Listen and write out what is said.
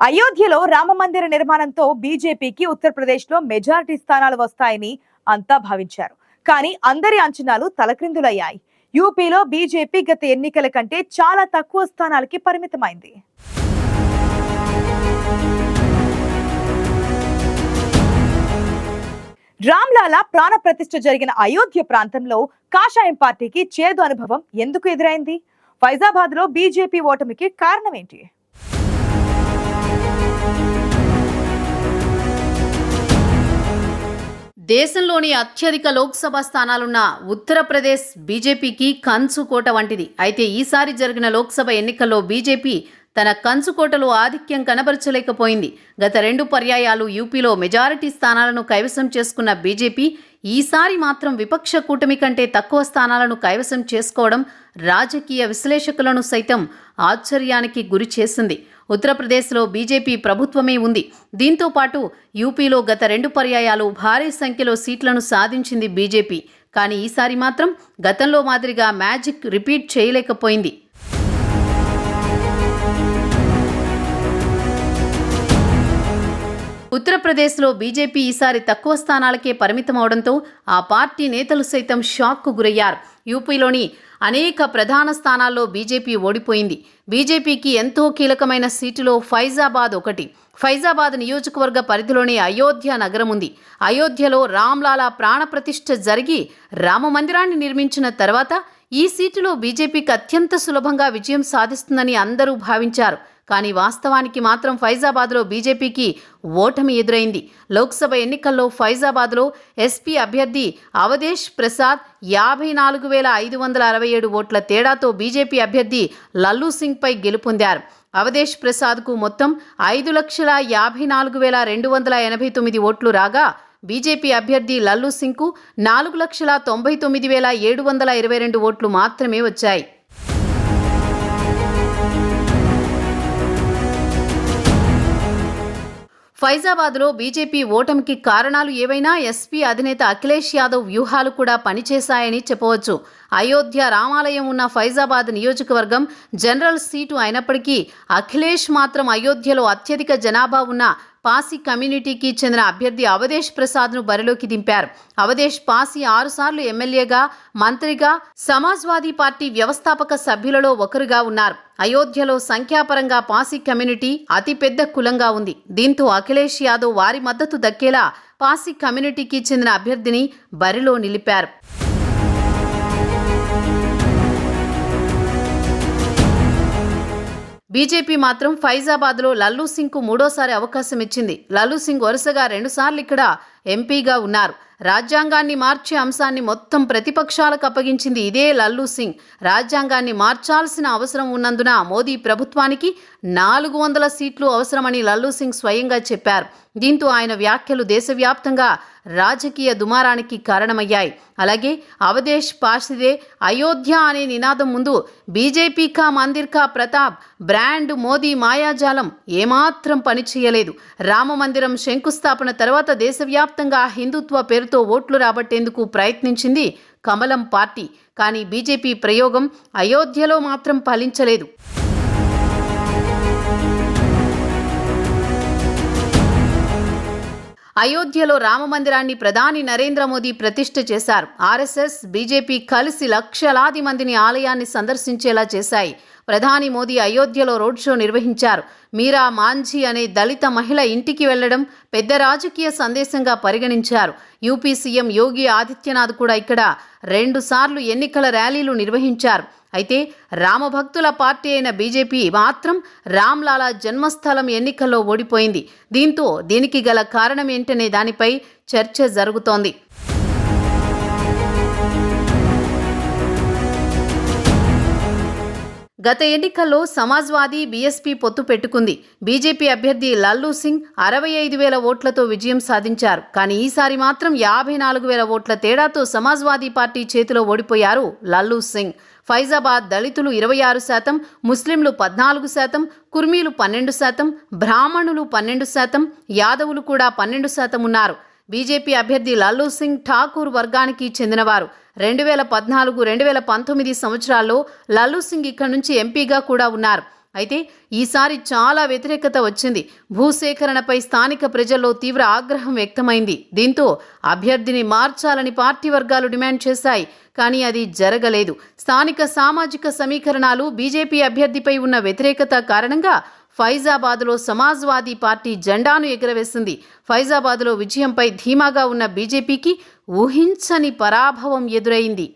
అయోధ్యలో రామమందిర నిర్మాణంతో బీజేపీకి ఉత్తరప్రదేశ్లో మెజారిటీ స్థానాలు వస్తాయని అంతా భావించారు. కానీ అందరి అంచనాలు తలక్రిందులయ్యాయి. యూపీలో బీజేపీ గత ఎన్నికల కంటే చాలా తక్కువ స్థానాలకి పరిమితమైంది. రామ్లాలా ప్రాణ ప్రతిష్ఠ జరిగిన అయోధ్య ప్రాంతంలో కాషాయం పార్టీకి చేదు అనుభవం ఎందుకు ఎదురైంది? ఫైజాబాద్ లో బీజేపీ ఓటమికి కారణం ఏంటి? దేశంలోని అత్యధిక లోక్సభ స్థానాలున్న ఉత్తరప్రదేశ్ బీజేపీకి కంచుకోట వంటిది. అయితే ఈసారి జరిగిన లోక్సభ ఎన్నికల్లో బీజేపీ తన కంచుకోటలో ఆధిక్యం కనబరచలేకపోయింది. గత 2 పర్యాయాలు యూపీలో మెజారిటీ స్థానాలను కైవసం చేసుకున్న బీజేపీ ఈసారి మాత్రం విపక్ష కూటమి కంటే తక్కువ స్థానాలను కైవసం చేసుకోవడం రాజకీయ విశ్లేషకులను సైతం ఆశ్చర్యానికి గురి చేసింది. ఉత్తరప్రదేశ్లో బీజేపీ ప్రభుత్వమే ఉంది. దీంతో పాటు యూపీలో గత 2 పర్యాయాలు భారీ సంఖ్యలో సీట్లను సాధించింది బీజేపీ. కానీ ఈసారి మాత్రం గతంలో మాదిరిగా మ్యాజిక్ రిపీట్ చేయలేకపోయింది. ఉత్తరప్రదేశ్లో బీజేపీ ఈసారి తక్కువ స్థానాలకే పరిమితమవడంతో ఆ పార్టీ నేతలు సైతం షాక్కు గురయ్యారు. యూపీలోని అనేక ప్రధాన స్థానాల్లో బీజేపీ ఓడిపోయింది. బీజేపీకి ఎంతో కీలకమైన సీటులో ఫైజాబాద్ ఒకటి. ఫైజాబాద్ నియోజకవర్గ పరిధిలోని అయోధ్య నగరం ఉంది. అయోధ్యలో రామ్లాలా ప్రాణప్రతిష్ఠ జరిగి రామమందిరాన్ని నిర్మించిన తర్వాత ఈ సీటులో బీజేపీకి అత్యంత సులభంగా విజయం సాధిస్తుందని అందరూ భావించారు. కానీ వాస్తవానికి మాత్రం ఫైజాబాద్లో బీజేపీకి ఓటమి ఎదురైంది. లోక్సభ ఎన్నికల్లో ఫైజాబాద్లో ఎస్పీ అభ్యర్థి అవధేష్ ప్రసాద్ 54,567 ఓట్ల తేడాతో బీజేపీ అభ్యర్థి లల్లూ సింగ్పై గెలుపొందారు. అవధేష్ ప్రసాద్కు మొత్తం 5,54,289 ఓట్లు రాగా బీజేపీ అభ్యర్థి లల్లూ సింగ్కు 4,99,722 ఓట్లు మాత్రమే వచ్చాయి. ఫైజాబాద్లో బీజేపీ ఓటమికి కారణాలు ఏవైనా ఎస్పీ అధినేత అఖిలేష్ యాదవ్ వ్యూహాలు కూడా పనిచేశాయని చెప్పవచ్చు. అయోధ్య రామాలయం ఉన్న ఫైజాబాద్ నియోజకవర్గం జనరల్ సీటు అయినప్పటికీ అఖిలేష్ మాత్రం అయోధ్యలో అత్యధిక జనాభా ఉన్న పాసి కమ్యూనిటీకి చెందిన అభ్యర్థి అవధేష్ ప్రసాద్ను బరిలోకి దింపారు. అవధేష్ పాసి 6 సార్లు ఎమ్మెల్యేగా, మంత్రిగా, సమాజ్వాదీ పార్టీ వ్యవస్థాపక సభ్యులలో ఒకరుగా ఉన్నారు. అయోధ్యలో సంఖ్యాపరంగా పాసి కమ్యూనిటీ అతిపెద్ద కులంగా ఉంది. దీంతో అఖిలేష్ యాదవ్ వారి మద్దతు దక్కేలా పాసి కమ్యూనిటీకి చెందిన అభ్యర్థిని బరిలో నిలిపారు. బీజేపీ మాత్రం ఫైజాబాద్లో లల్లూ సింగ్కు 3వసారి అవకాశం ఇచ్చింది. లల్లూ సింగ్ వరుసగా 2 సార్లు ఇక్కడ ఎంపీగా ఉన్నారు. రాజ్యాంగాన్ని మార్చే అంశాన్ని మొత్తం ప్రతిపక్షాలకు అప్పగించింది ఇదే లల్లూ సింగ్. రాజ్యాంగాన్ని మార్చాల్సిన అవసరం ఉన్నందున మోదీ ప్రభుత్వానికి 400 సీట్లు అవసరమని లల్లూ సింగ్ స్వయంగా చెప్పారు. దీంతో ఆయన వ్యాఖ్యలు దేశవ్యాప్తంగా రాజకీయ దుమారానికి కారణమయ్యాయి. అలాగే అవధేష్ పాసిదే అయోధ్య అనే నినాదం ముందు బీజేపీ కా మందిర్ కా ప్రతాప్ బ్రాండ్ మోదీ మాయాజాలం ఏమాత్రం పనిచేయలేదు. రామమందిరం శంకుస్థాపన తర్వాత దేశవ్యాప్తంగా హిందుత్వ పేరుతో ఓట్లు రాబట్టేందుకు ప్రయత్నించింది కమలం పార్టీ. కానీ బీజేపీ ప్రయోగం అయోధ్యలో మాత్రం ఫలించలేదు. అయోధ్యలో రామమందిరాన్ని ప్రధాని నరేంద్ర మోదీ ప్రతిష్ఠ చేశారు. ఆర్ఎస్ఎస్, బీజేపీ కలిసి లక్షలాది మందిని ఆలయాన్ని సందర్శించేలా చేశాయి. ప్రధాని మోదీ అయోధ్యలో రోడ్ షో నిర్వహించారు. మీరా మాంఝీ అనే దళిత మహిళ ఇంటికి వెళ్లడం పెద్ద రాజకీయ సందేశంగా పరిగణించారు. యూపీ సీఎం యోగి ఆదిత్యనాథ్ కూడా ఇక్కడ 2 సార్లు ఎన్నికల ర్యాలీలు నిర్వహించారు. అయితే రామభక్తుల పార్టీ అయిన బీజేపీ మాత్రం రామ్లాలా జన్మస్థలం ఎన్నికల్లో ఓడిపోయింది. దీంతో దీనికి గల కారణం ఏంటనే దానిపై చర్చ జరుగుతోంది. గత ఎన్నికల్లో సమాజ్వాదీ, బీఎస్పీ పొత్తు పెట్టుకుంది. బీజేపీ అభ్యర్థి లల్లూ సింగ్ 65,000 ఓట్లతో విజయం సాధించారు. కానీ ఈసారి మాత్రం 54,000 ఓట్ల తేడాతో సమాజ్వాదీ పార్టీ చేతిలో ఓడిపోయారు లల్లూ సింగ్. ఫైజాబాద్ దళితులు 26%, ముస్లింలు 14%, కుర్మీలు 12%, బ్రాహ్మణులు 12%, యాదవులు కూడా 12% ఉన్నారు. బీజేపీ అభ్యర్థి లల్లూ సింగ్ ఠాకూర్ వర్గానికి చెందినవారు. 2014-2019 సంవత్సరాల్లో లల్లూ సింగ్ ఇక్కడి నుంచి ఎంపీగా కూడా ఉన్నారు. అయితే ఈసారి చాలా వ్యతిరేకత వచ్చింది. భూసేకరణపై స్థానిక ప్రజల్లో తీవ్ర ఆగ్రహం వ్యక్తమైంది. దీంతో అభ్యర్థిని మార్చాలని పార్టీ వర్గాలు డిమాండ్ చేశాయి. కానీ అది జరగలేదు. స్థానిక సామాజిక సమీకరణాలు బీజేపీ అభ్యర్థిపై ఉన్న వ్యతిరేకత కారణంగా ఫైజాబాద్లో సమాజ్వాదీ పార్టీ జెండాను ఎగురవేసింది. ఫైజాబాద్లో విజయంపై ధీమాగా ఉన్న బీజేపీకి ఊహించని పరాభవం ఎదురైంది.